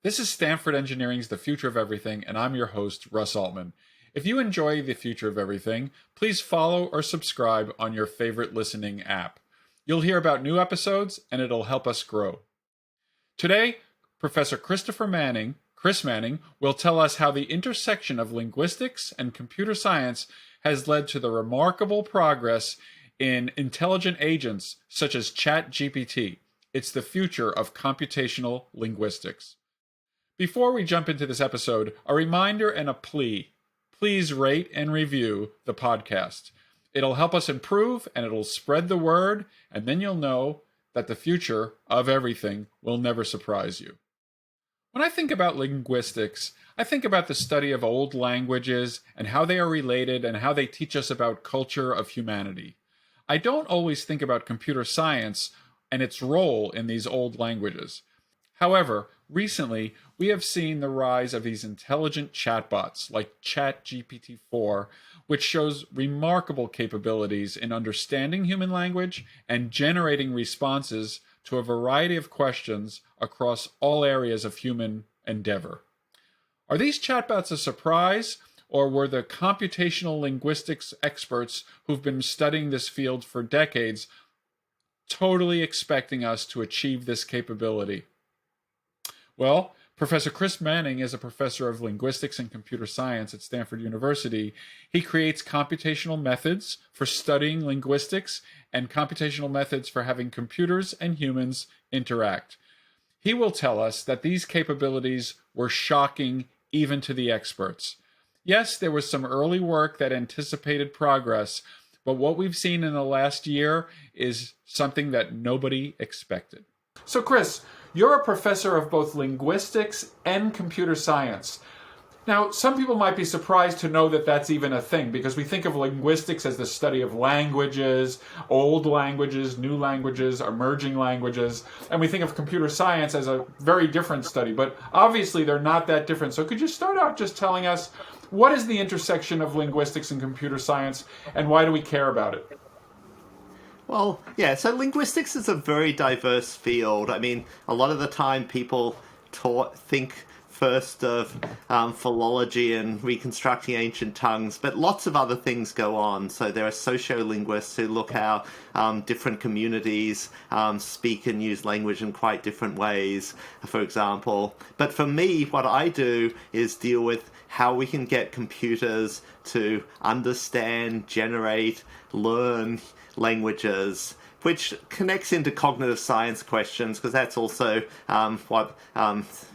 This is Stanford Engineering's The Future of Everything, and I'm your host, Russ Altman. If you enjoy The Future of Everything, please follow or subscribe on your favorite listening app. You'll hear about new episodes, and it'll help us grow. Today, Professor Chris Manning, will tell us how the intersection of linguistics and computer science has led to the remarkable progress in intelligent agents such as ChatGPT. It's the future of computational linguistics. Before we jump into this episode, a reminder and a plea. Please rate and review the podcast. It'll help us improve and it'll spread the word, and then you'll know that the future of everything will never surprise you. When I think about linguistics, I think about the study of old languages and how they are related and how they teach us about culture of humanity. I don't always think about computer science and its role in these old languages. However, recently, we have seen the rise of these intelligent chatbots like ChatGPT-4, which shows remarkable capabilities in understanding human language and generating responses to a variety of questions across all areas of human endeavor. Are these chatbots a surprise, or were the computational linguistics experts who've been studying this field for decades totally expecting us to achieve this capability? Well, Professor Chris Manning is a professor of linguistics and computer science at Stanford University. He creates computational methods for studying linguistics and computational methods for having computers and humans interact. He will tell us that these capabilities were shocking even to the experts. Yes, there was some early work that anticipated progress, but what we've seen in the last year is something that nobody expected. So Chris, you're a professor of both linguistics and computer science. Now, some people might be surprised to know that that's even a thing, because we think of linguistics as the study of languages, old languages, new languages, emerging languages, and we think of computer science as a very different study, but obviously they're not that different. So could you start out just telling us, what is the intersection of linguistics and computer science, and why do we care about it? Well, yeah, so linguistics is a very diverse field. I mean, a lot of the time people think first of philology and reconstructing ancient tongues, but lots of other things go on. So there are sociolinguists who look how different communities speak and use language in quite different ways, for example. But for me, what I do is deal with how we can get computers to understand, generate, learn languages, which connects into cognitive science questions, because that's also what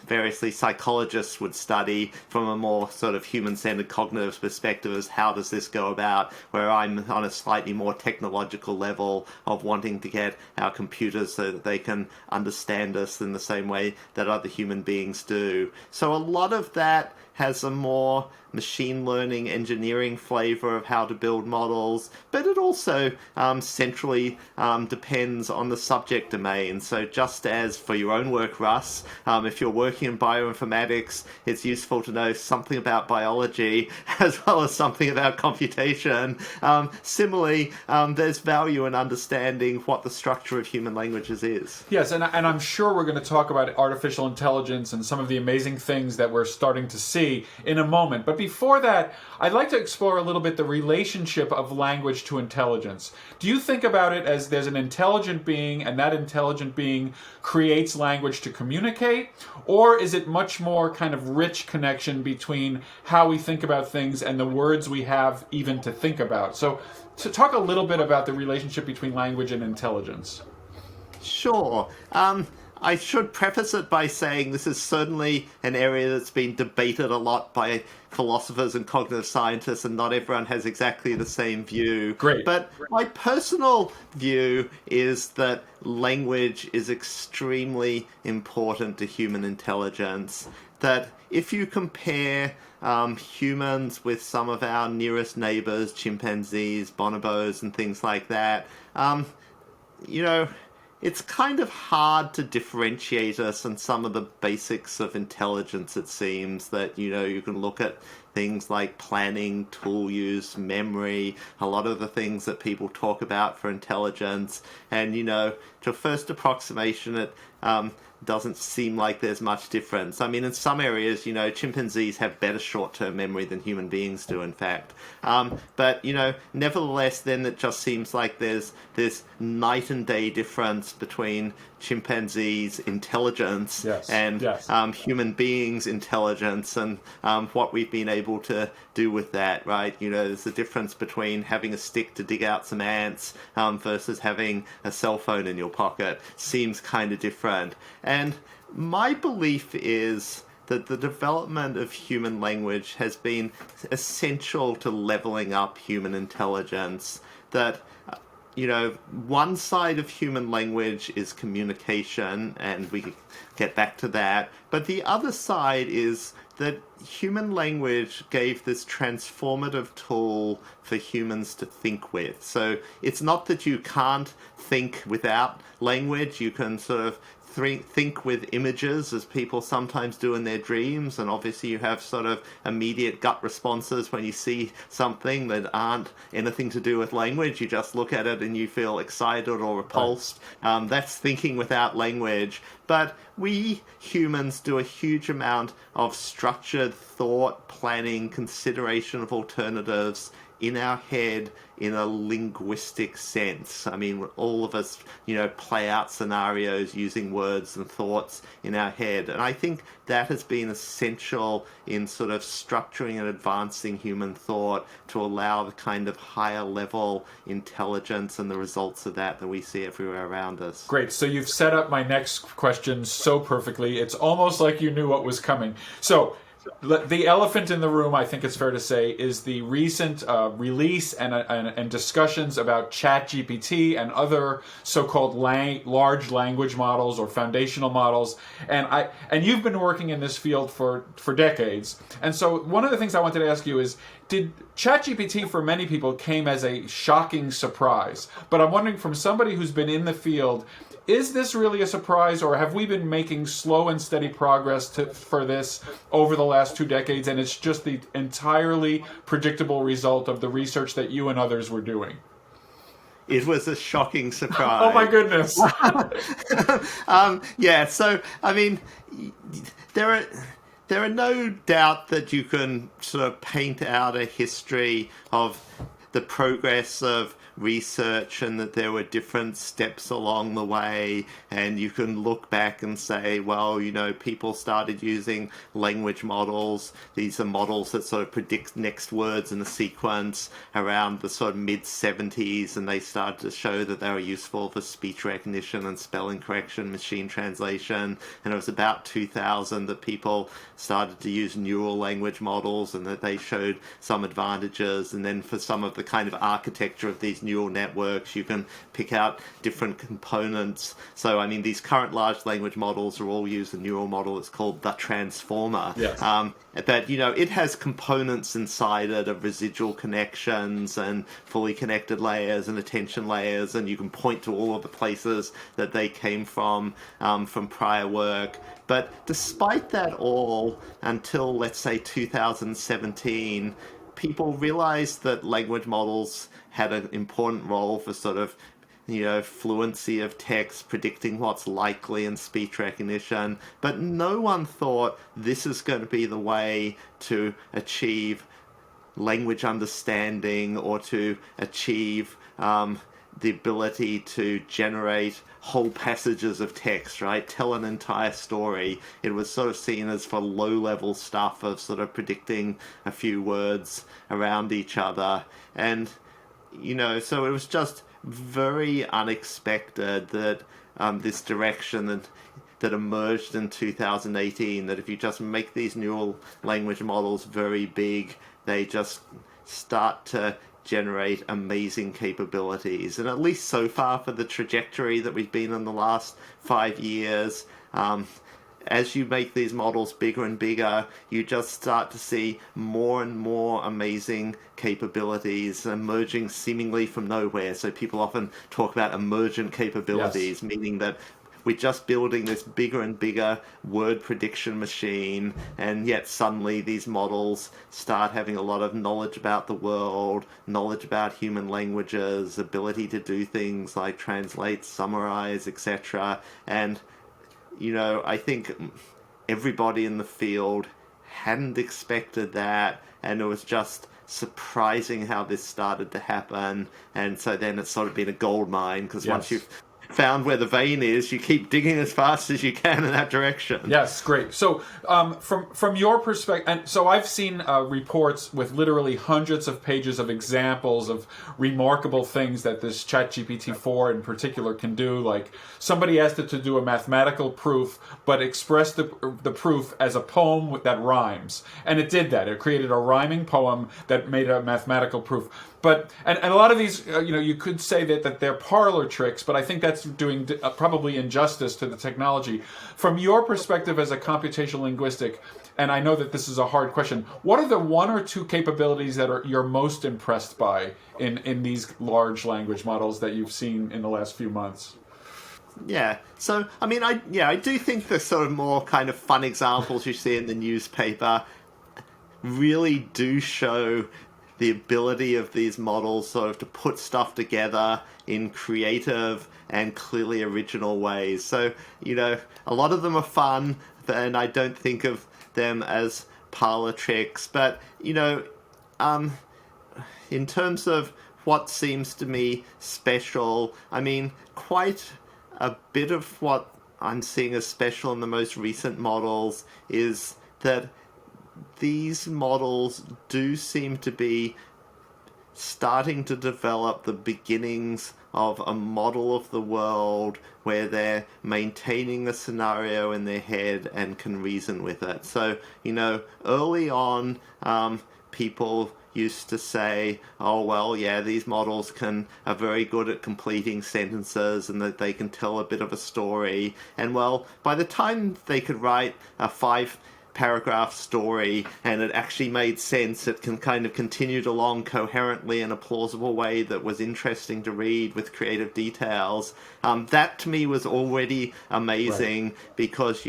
variously psychologists would study from a more sort of human-centered cognitive perspective, as how does this go about, where I'm on a slightly more technological level of wanting to get our computers so that they can understand us in the same way that other human beings do. So a lot of that has a more machine learning engineering flavor of how to build models, but it also centrally depends on the subject domain. So just as for your own work, Russ, if you're working in bioinformatics, it's useful to know something about biology as well as something about computation. Similarly, there's value in understanding what the structure of human languages is. Yes, and I'm sure we're going to talk about artificial intelligence and some of the amazing things that we're starting to see in a moment. But before that, I'd like to explore a little bit the relationship of language to intelligence. Do you think about it as there's an intelligent being and that intelligent being creates language to communicate? Or is it much more kind of rich connection between how we think about things and the words we have even to think about? So to talk a little bit about the relationship between language and intelligence. Sure. I should preface it by saying this is certainly an area that's been debated a lot by philosophers and cognitive scientists, and not everyone has exactly the same view. Great. But my personal view is that language is extremely important to human intelligence. That if you compare humans with some of our nearest neighbors, chimpanzees, bonobos, and things like that, it's kind of hard to differentiate us in some of the basics of intelligence, it seems. That, you can look at things like planning, tool use, memory, a lot of the things that people talk about for intelligence. And, to first approximation, it doesn't seem like there's much difference. I mean, in some areas, chimpanzees have better short-term memory than human beings do, in fact. But, nevertheless, then it just seems like there's this night and day difference between chimpanzees' intelligence and human beings' intelligence, and what we've been able to do with that, right? There's a difference between having a stick to dig out some ants versus having a cell phone in your pocket. Seems kind of different. And my belief is that the development of human language has been essential to leveling up human intelligence. That one side of human language is communication, and we can get back to that. But the other side is that human language gave this transformative tool for humans to think with. So it's not that you can't think without language. You can sort of think with images, as people sometimes do in their dreams, and obviously you have sort of immediate gut responses when you see something that aren't anything to do with language. You just look at it and you feel excited or repulsed. That's thinking without language. But we humans do a huge amount of structured thought, planning, consideration of alternatives in our head in a linguistic sense. I mean, all of us, play out scenarios using words and thoughts in our head. And I think that has been essential in sort of structuring and advancing human thought to allow the kind of higher level intelligence and the results of that we see everywhere around us. Great. So you've set up my next question so perfectly. It's almost like you knew what was coming. So the elephant in the room, I think it's fair to say, is the recent release and discussions about ChatGPT and other so-called large language models or foundational models. And you've been working in this field for decades. And so one of the things I wanted to ask you is, did ChatGPT for many people came as a shocking surprise? But I'm wondering, from somebody who's been in the field, is this really a surprise, or have we been making slow and steady progress for this over the last 2 decades, and it's just the entirely predictable result of the research that you and others were doing? It was a shocking surprise. Oh my goodness. So, I mean, there are no doubt that you can sort of paint out a history of the progress of research, and that there were different steps along the way, and you can look back and say, well, people started using language models. These are models that sort of predict next words in a sequence around the sort of mid-70s, and they started to show that they were useful for speech recognition and spelling correction, machine translation. And it was about 2000 that people started to use neural language models, and that they showed some advantages. And then for some of the kind of architecture of these neural networks, you can pick out different components. So, I mean, these current large language models are all use a neural model that's called the transformer. Yes. But, it has components inside it of residual connections and fully connected layers and attention layers, and you can point to all of the places that they came from prior work. But despite that all, until, let's say, 2017, people realized that language models had an important role for sort of, fluency of text, predicting what's likely in speech recognition. But no one thought this is going to be the way to achieve language understanding, or to achieve the ability to generate whole passages of text, right? Tell an entire story. It was sort of seen as for low-level stuff of sort of predicting a few words around each other. And, so it was just very unexpected that this direction that emerged in 2018, that if you just make these neural language models very big, they just start to generate amazing capabilities. And at least so far, for the trajectory that we've been in the last 5 years, as you make these models bigger and bigger, you just start to see more and more amazing capabilities emerging seemingly from nowhere. So people often talk about emergent capabilities, meaning that we're just building this bigger and bigger word prediction machine, and yet suddenly these models start having a lot of knowledge about the world, knowledge about human languages, ability to do things like translate, summarize, etc. And, I think everybody in the field hadn't expected that, and it was just surprising how this started to happen. And so then it's sort of been a gold mine, because once you've found where the vein is, you keep digging as fast as you can in that direction. Yes, great. So from your perspective, and so I've seen reports with literally hundreds of pages of examples of remarkable things that this ChatGPT 4 in particular can do. Like somebody asked it to do a mathematical proof, but express the proof as a poem that rhymes. And it did that. It created a rhyming poem that made a mathematical proof. But and a lot of these, you could say that they're parlor tricks, but I think that's doing probably injustice to the technology. From your perspective as a computational linguistic, and I know that this is a hard question, what are the one or two capabilities that you're most impressed by in these large language models that you've seen in the last few months? Yeah. So, I do think the sort of more kind of fun examples you see in the newspaper really do show the ability of these models sort of to put stuff together in creative and clearly original ways. So, a lot of them are fun, and I don't think of them as parlor tricks. But, in terms of what seems to me special, quite a bit of what I'm seeing as special in the most recent models is that these models do seem to be starting to develop the beginnings of a model of the world where they're maintaining a scenario in their head and can reason with it. So, early on, people used to say, oh, well, yeah, these models are very good at completing sentences and that they can tell a bit of a story. And, well, by the time they could write a 5-paragraph story and it actually made sense, it can kind of continued along coherently in a plausible way that was interesting to read with creative details. That to me was already amazing, right? Because,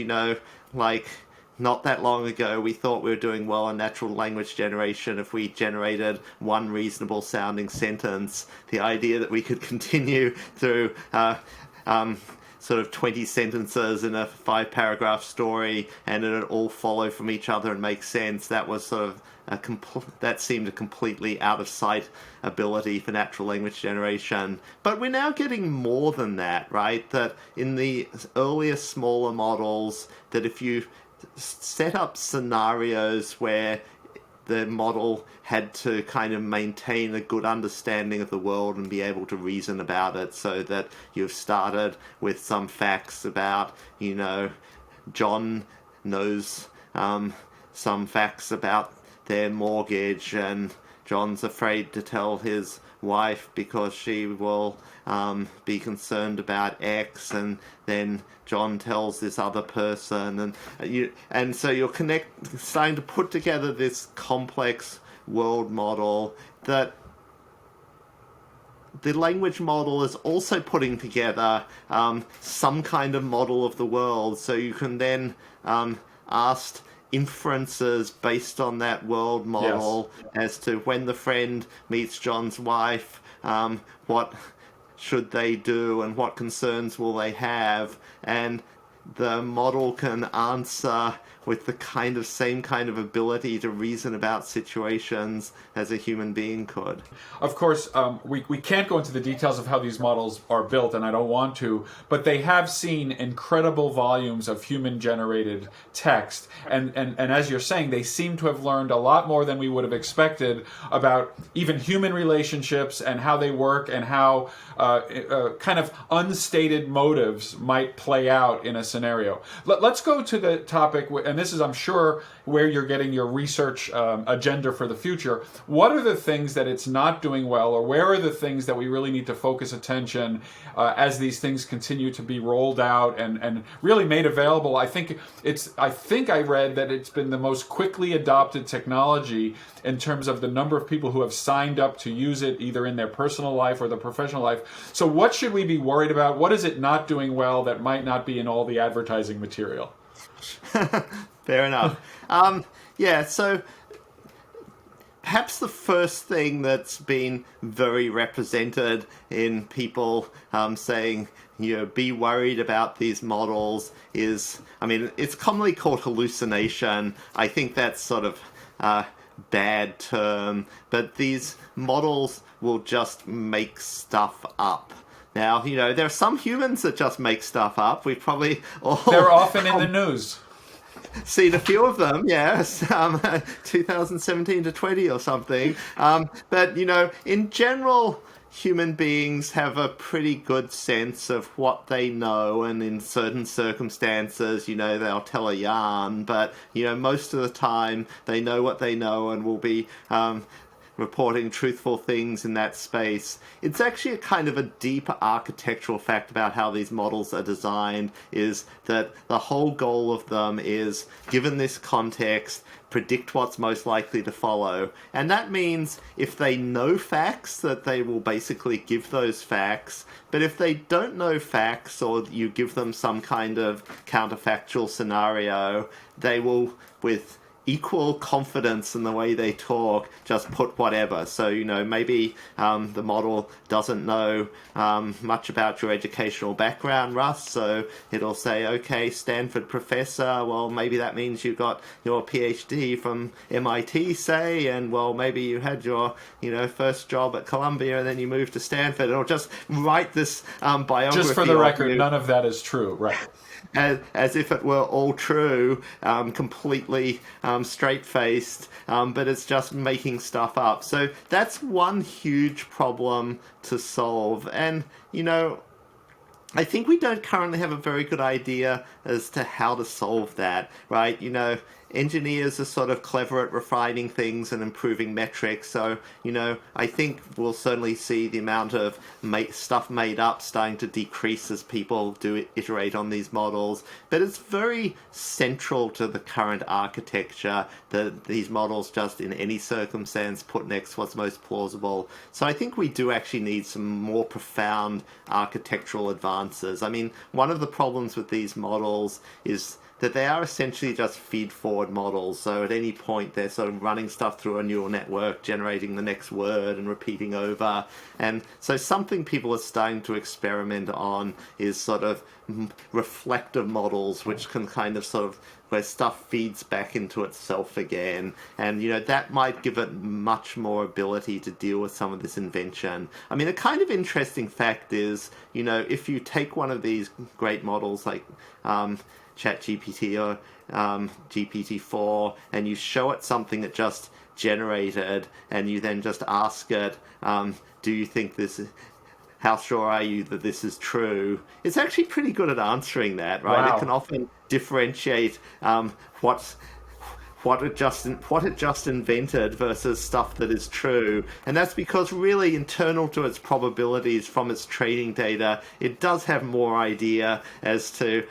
not that long ago, we thought we were doing well in natural language generation if we generated one reasonable sounding sentence. The idea that we could continue through sort of 20 sentences in a 5-paragraph story and it would all follow from each other and make sense, that was sort of that seemed a completely out of sight ability for natural language generation. But we're now getting more than that, right? That in the earlier, smaller models, that if you set up scenarios where the model had to kind of maintain a good understanding of the world and be able to reason about it, so that you've started with some facts about, John knows some facts about their mortgage, and John's afraid to tell his wife because she will be concerned about X, and then John tells this other person, and so you're starting to put together this complex world model that the language model is also putting together some kind of model of the world, so you can then ask inferences based on that world model, yes, as to when the friend meets John's wife, what should they do and what concerns will they have, and the model can answer with the same kind of ability to reason about situations as a human being could. Of course, we can't go into the details of how these models are built, and I don't want to, but they have seen incredible volumes of human-generated text, and as you're saying, they seem to have learned a lot more than we would have expected about even human relationships and how they work and how kind of unstated motives might play out in a scenario scenario. Let's go to the topic, and this is, I'm sure, where you're getting your research agenda for the future. What are the things that it's not doing well, or where are the things that we really need to focus attention as these things continue to be rolled out and really made available? I think I read that it's been the most quickly adopted technology in terms of the number of people who have signed up to use it, either in their personal life or their professional life. So what should we be worried about? What is it not doing well that might not be in all the advertising material? Fair enough. So perhaps the first thing that's been very represented in people saying, be worried about these models is, it's commonly called hallucination. I think that's sort of bad term, but these models will just make stuff up. Now, there are some humans that just make stuff up. We've probably all... They're often in the news. Seen a few of them, yes, 2017 to 20 or something. But, in general, human beings have a pretty good sense of what they know, and in certain circumstances, they'll tell a yarn, but, most of the time they know what they know and will be reporting truthful things in that space. It's actually a kind of a deep architectural fact about how these models are designed, is that the whole goal of them is, given this context, predict what's most likely to follow. And that means if they know facts, that they will basically give those facts. But if they don't know facts, or you give them some kind of counterfactual scenario, they will, with equal confidence in the way they talk, just put whatever. So, maybe the model doesn't know much about your educational background, Russ, so it'll say, okay, Stanford professor, well, maybe that means you got your PhD from MIT, say, and, well, maybe you had your, first job at Columbia and then you moved to Stanford. It'll just write this biography. Just for the record, none of that is true, right? As if it were all true, completely straight-faced, but it's just making stuff up. So that's one huge problem to solve. And, I think we don't currently have a very good idea as to how to solve that, right? Engineers are sort of clever at refining things and improving metrics. So, I think we'll certainly see the amount of stuff made up starting to decrease as people do iterate on these models. But it's very central to the current architecture that these models just in any circumstance put next what's most plausible. So I think we do actually need some more profound architectural advances. One of the problems with these models is that they are essentially just feed-forward models. So at any point, they're sort of running stuff through a neural network, generating the next word and repeating over. And so something people are starting to experiment on is sort of reflective models, which can kind of sort of, where stuff feeds back into itself again. And, that might give it much more ability to deal with some of this invention. A kind of interesting fact is, if you take one of these great models like ChatGPT or GPT-4, and you show it something that just generated, and you then just ask it, do you think this is... how sure are you that this is true? It's actually pretty good at answering that, right? Wow. It can often differentiate what it just invented versus stuff that is true. And that's because really internal to its probabilities from its training data, it does have more idea as to,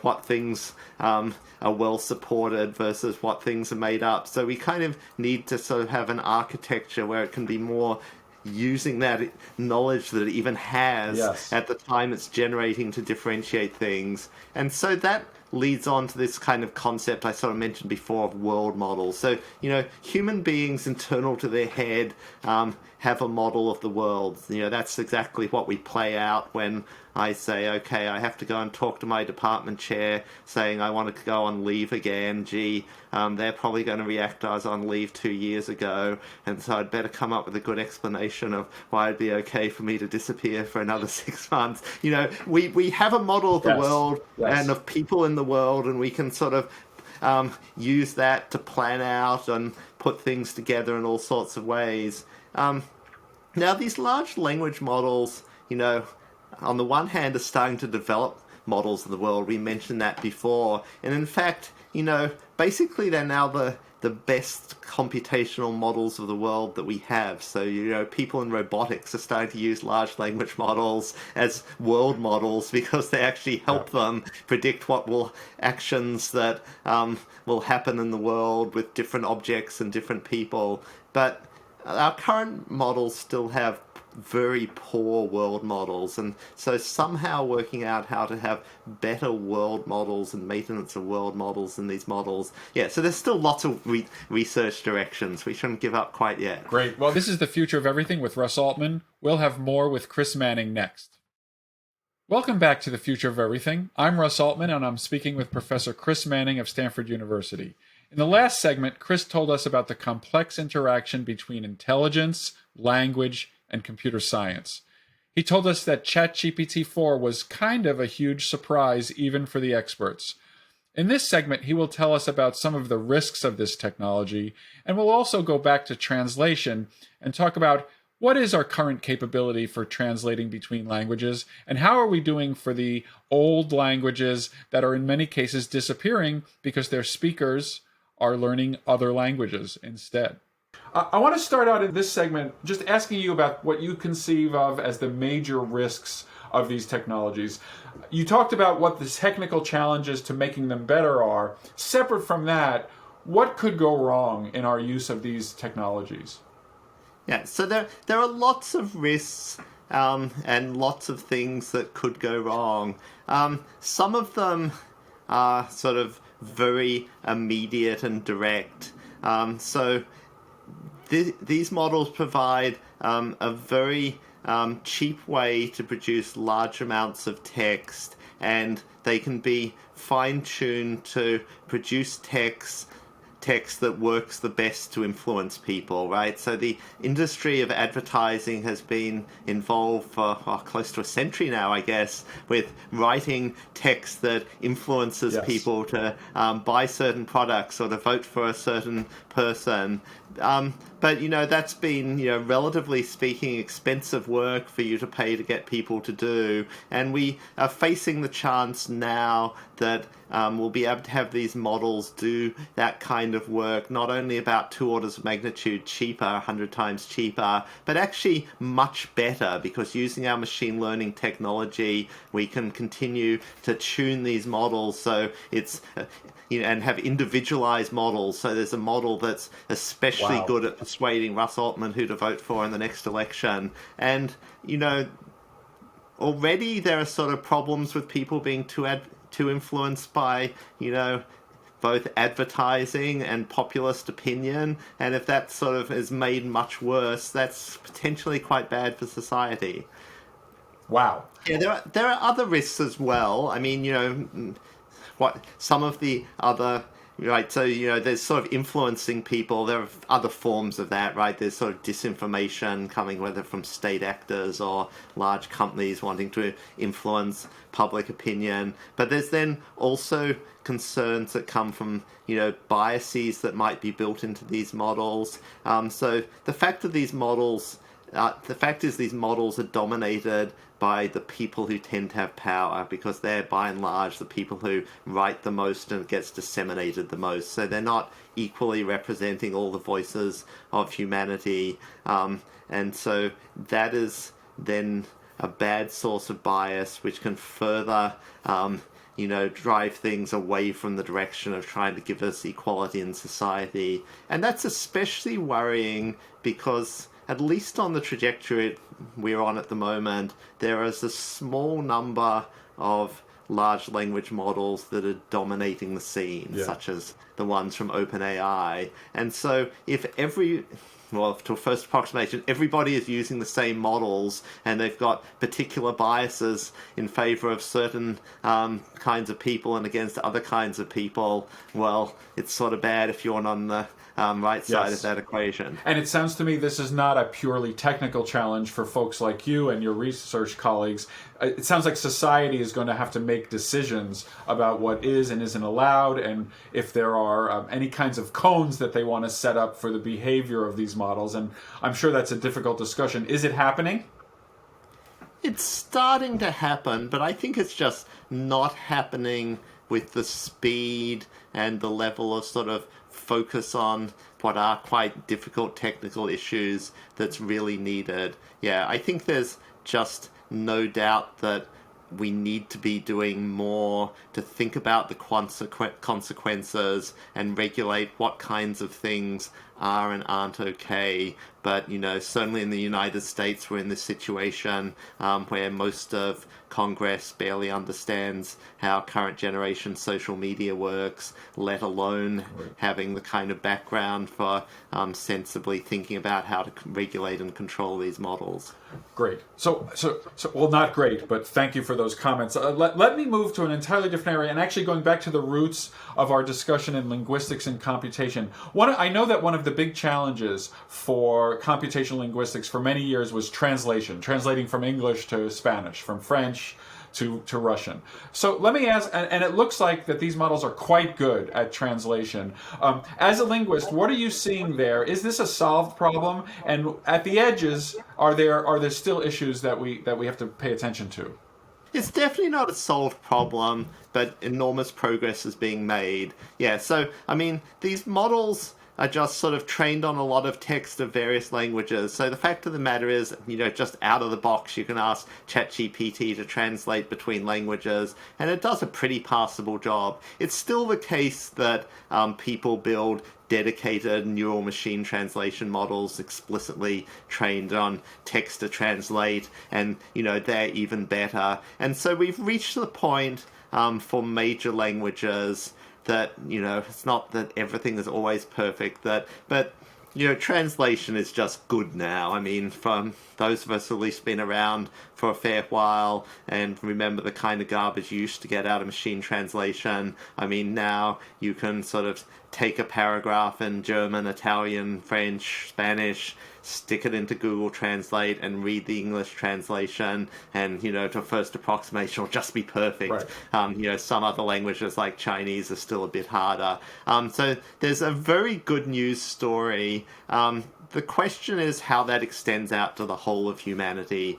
what things are well supported versus what things are made up. So we kind of need to sort of have an architecture where it can be more using that knowledge that it even has at the time it's generating to differentiate things. And so that leads on to this kind of concept I sort of mentioned before of world models. So, human beings internal to their head have a model of the world. That's exactly what we play out when I say, okay, I have to go and talk to my department chair saying I want to go on leave again. Gee, they're probably going to react I was on leave 2 years ago, and so I'd better come up with a good explanation of why it'd be okay for me to disappear for another 6 months. We have a model of the world and of people in the world, and we can sort of use that to plan out and put things together in all sorts of ways. Now, these large language models, on the one hand, are starting to develop models of the world. We mentioned that before. And in fact, basically they're now the best computational models of the world that we have. So, people in robotics are starting to use large language models as world models because they actually help them predict what actions that will happen in the world with different objects and different people. But our current models still have very poor world models, and so somehow working out how to have better world models and maintenance of world models in these models. So there's still lots of research directions. We shouldn't give up quite yet. Great. Well, this is The Future of Everything with Russ Altman. We'll have more with Chris Manning next. Welcome back to The Future of Everything. I'm Russ Altman, and I'm speaking with Professor Chris Manning of Stanford University. In the last segment, Chris told us about the complex interaction between intelligence, language, and computer science. He told us that ChatGPT 4 was kind of a huge surprise even for the experts. In this segment, he will tell us about some of the risks of this technology, and we'll also go back to translation and talk about what is our current capability for translating between languages, and how are we doing for the old languages that are in many cases disappearing because their speakers are learning other languages instead. I want to start out in this segment just asking you about what you conceive of as the major risks of these technologies. You talked about what the technical challenges to making them better are. Separate from that, what could go wrong in our use of these technologies? So there are lots of risks and lots of things that could go wrong. Some of them are sort of very immediate and direct. These models provide a very cheap way to produce large amounts of text, and they can be fine-tuned to produce text that works the best to influence people, right? So the industry of advertising has been involved for close to a century now, I guess, with writing text that influences people to buy certain products or to vote for a certain person. But, that's been, relatively speaking, expensive work for you to pay to get people to do. And we are facing the chance now that we'll be able to have these models do that kind of work, not only about 2 orders of magnitude cheaper, 100 times cheaper, but actually much better, because using our machine learning technology, we can continue to tune these models so it's... and have individualized models. So there's a model that's especially good at persuading Russ Altman who to vote for in the next election. And, already there are sort of problems with people being too influenced by, both advertising and populist opinion. And if that sort of is made much worse, that's potentially quite bad for society. Wow. Yeah, there are other risks as well. I mean, what some of the other, right, so there's sort of influencing people. There are other forms of that, right? There's sort of disinformation coming whether from state actors or large companies wanting to influence public opinion. But there's then also concerns that come from biases that might be built into these models. So the fact is these models are dominated by the people who tend to have power, because they're by and large the people who write the most and it gets disseminated the most. So they're not equally representing all the voices of humanity. And so that is then a bad source of bias, which can further drive things away from the direction of trying to give us equality in society. And that's especially worrying because, at least on the trajectory we're on at the moment, there is a small number of large language models that are dominating the scene, such as the ones from OpenAI. And so if to a first approximation, everybody is using the same models and they've got particular biases in favor of certain kinds of people and against other kinds of people, well, it's sort of bad if you're on the right side of that equation. And it sounds to me this is not a purely technical challenge for folks like you and your research colleagues. It sounds like society is going to have to make decisions about what is and isn't allowed, and if there are any kinds of cones that they want to set up for the behavior of these models. And I'm sure that's a difficult discussion. Is it happening? It's starting to happen, but I think it's just not happening with the speed and the level of sort of focus on what are quite difficult technical issues that's really needed. Yeah, I think there's just no doubt that we need to be doing more to think about the consequences and regulate what kinds of things are and aren't okay. But, certainly in the United States, we're in this situation where most of Congress barely understands how current generation social media works, let alone having the kind of background for sensibly thinking about how to regulate and control these models. Great. So, well, not great, but thank you for those comments. Let me move to an entirely different area, and actually going back to the roots of our discussion in linguistics and computation. I know that one of the big challenges for computational linguistics for many years was translating from English to Spanish, from French to Russian. So let me ask, and it looks like that these models are quite good at translation. As a linguist, what are you seeing there? Is this a solved problem? And at the edges, are there still issues that we have to pay attention to? It's definitely not a solved problem, but enormous progress is being made. Yeah, so, these models are just sort of trained on a lot of text of various languages. So the fact of the matter is, just out of the box, you can ask ChatGPT to translate between languages, and it does a pretty passable job. It's still the case that people build dedicated neural machine translation models explicitly trained on text to translate, and they're even better. And so we've reached the point for major languages that it's not that everything is always perfect, but translation is just good now. From those of us who at least been around for a fair while and remember the kind of garbage you used to get out of machine translation, now you can sort of take a paragraph in German, Italian, French, Spanish, stick it into Google Translate and read the English translation, and to first approximation will just be perfect. Right. Some other languages like Chinese are still a bit harder. So there's a very good news story. The question is how that extends out to the whole of humanity.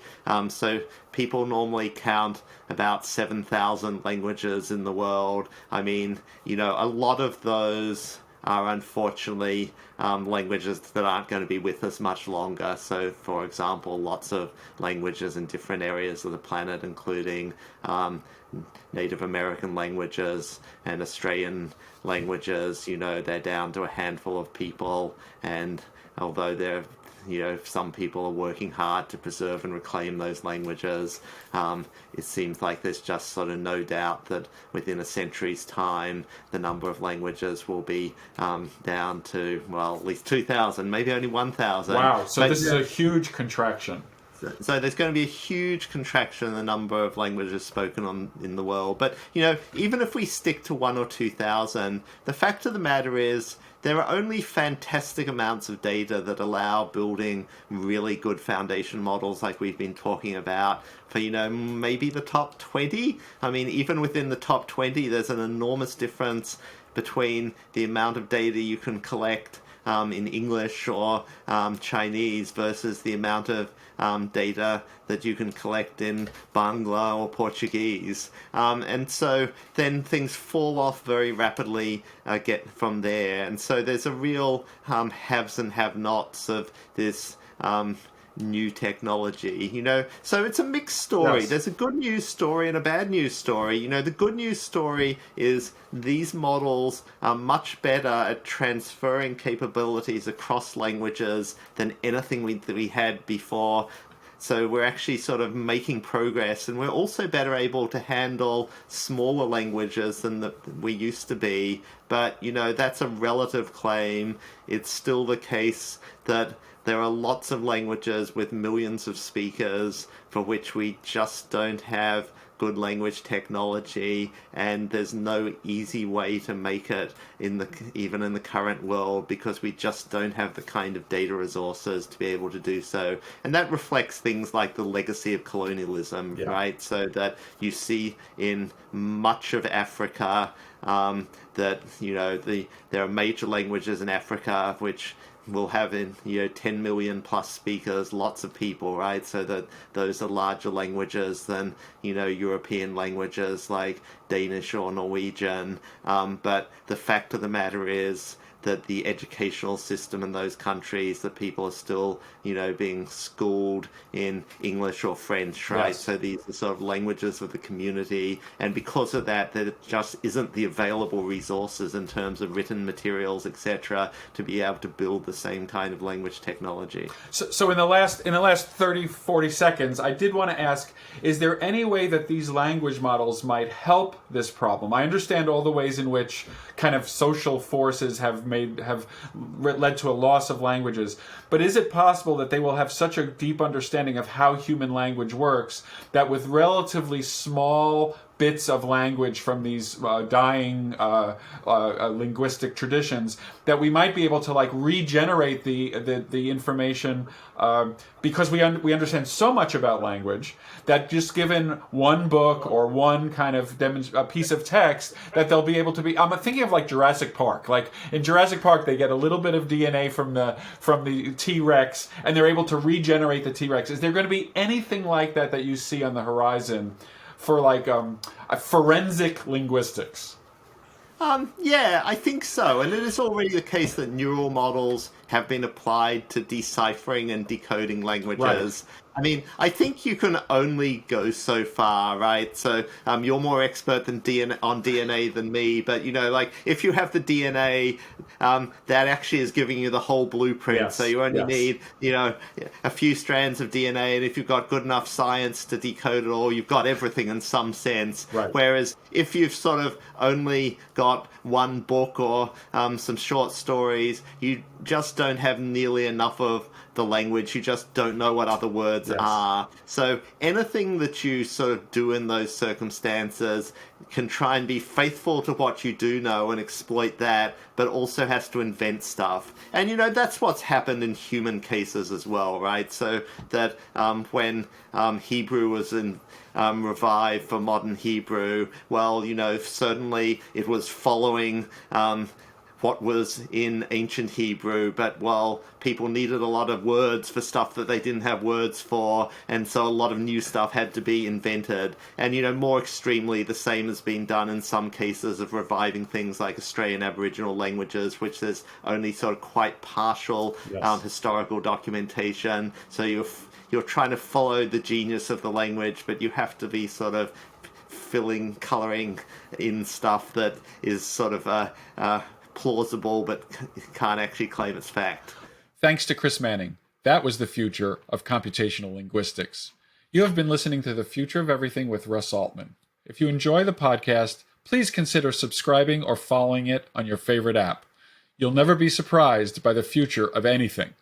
So people normally count about 7,000 languages in the world. A lot of those are unfortunately languages that aren't going to be with us much longer. So, for example, lots of languages in different areas of the planet, including Native American languages and Australian languages, they're down to a handful of people, and although they're some people are working hard to preserve and reclaim those languages, it seems like there's just sort of no doubt that within a century's time, the number of languages will be down to, well, at least 2,000, maybe only 1,000. Wow, so this is a huge contraction. So there's going to be a huge contraction in the number of languages spoken in the world. But, even if we stick to 1,000 or 2,000, the fact of the matter is there are only fantastic amounts of data that allow building really good foundation models like we've been talking about for, maybe the top 20. Even within the top 20, there's an enormous difference between the amount of data you can collect in English or Chinese versus the amount of data that you can collect in Bangla or Portuguese. And so then things fall off very rapidly get from there. And so there's a real haves and have-nots of this new technology, so it's a mixed story. Yes. There's a good news story and a bad news story. The good news story is these models are much better at transferring capabilities across languages than anything we had before. So we're actually sort of making progress, and we're also better able to handle smaller languages than we used to be. But, that's a relative claim. It's still the case that there are lots of languages with millions of speakers for which we just don't have good language technology, and there's no easy way to make it even in the current world, because we just don't have the kind of data resources to be able to do so. And that reflects things like the legacy of colonialism, right? So that you see in much of Africa that there are major languages in Africa which we'll have 10 million plus speakers, lots of people, right? So that those are larger languages than European languages like Danish or Norwegian. But the fact of the matter is that the educational system in those countries, that people are still, being schooled in English or French, right? Yes. So these are sort of languages of the community, and because of that, there just isn't the available resources in terms of written materials, etc., to be able to build the same kind of language technology. So in the last 30, 40 seconds, I did want to ask, is there any way that these language models might help this problem? I understand all the ways in which kind of social forces have led to a loss of languages, but is it possible that they will have such a deep understanding of how human language works that with relatively small bits of language from these dying linguistic traditions, that we might be able to like regenerate the information because we understand so much about language that just given one book or one kind of a piece of text, that they'll be able to be. I'm thinking of like Jurassic Park. Like in Jurassic Park, they get a little bit of DNA from the T-Rex, and they're able to regenerate the T-Rex. Is there going to be anything like that you see on the horizon for like forensic linguistics? Yeah, I think so. And it is already the case that neural models have been applied to deciphering and decoding languages. Right. I mean, I think you can only go so far, right? So you're more expert on DNA than me, but like if you have the DNA, that actually is giving you the whole blueprint. Yes. So you only Yes. need, a few strands of DNA, and if you've got good enough science to decode it all, you've got everything in some sense. Right. Whereas if you've sort of only got one book or some short stories, you just don't have nearly enough of the language. You just don't know what other words are. So anything that you sort of do in those circumstances can try and be faithful to what you do know and exploit that, but also has to invent stuff. And that's what's happened in human cases as well, right? So that when Hebrew was revived for modern Hebrew, well, certainly it was following what was in ancient Hebrew, but people needed a lot of words for stuff that they didn't have words for, and so a lot of new stuff had to be invented. And more extremely, the same has been done in some cases of reviving things like Australian Aboriginal languages, which there's only sort of quite partial historical documentation. So you're trying to follow the genius of the language, but you have to be sort of colouring in stuff that is sort of plausible but can't actually claim it's fact. Thanks to Chris Manning. That was the future of computational linguistics. You have been listening to The Future of Everything with Russ Altman. If you enjoy the podcast, please consider subscribing or following it on your favorite app. You'll never be surprised by the future of anything.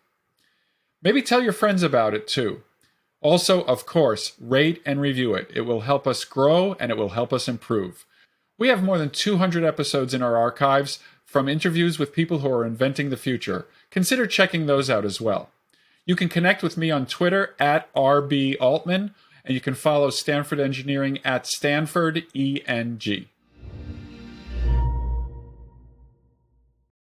Maybe tell your friends about it too. Also, of course, rate and review it. It will help us grow and it will help us improve. We have more than 200 episodes in our archives from interviews with people who are inventing the future. Consider checking those out as well. You can connect with me on Twitter at RBAltman, and you can follow Stanford Engineering at StanfordENG.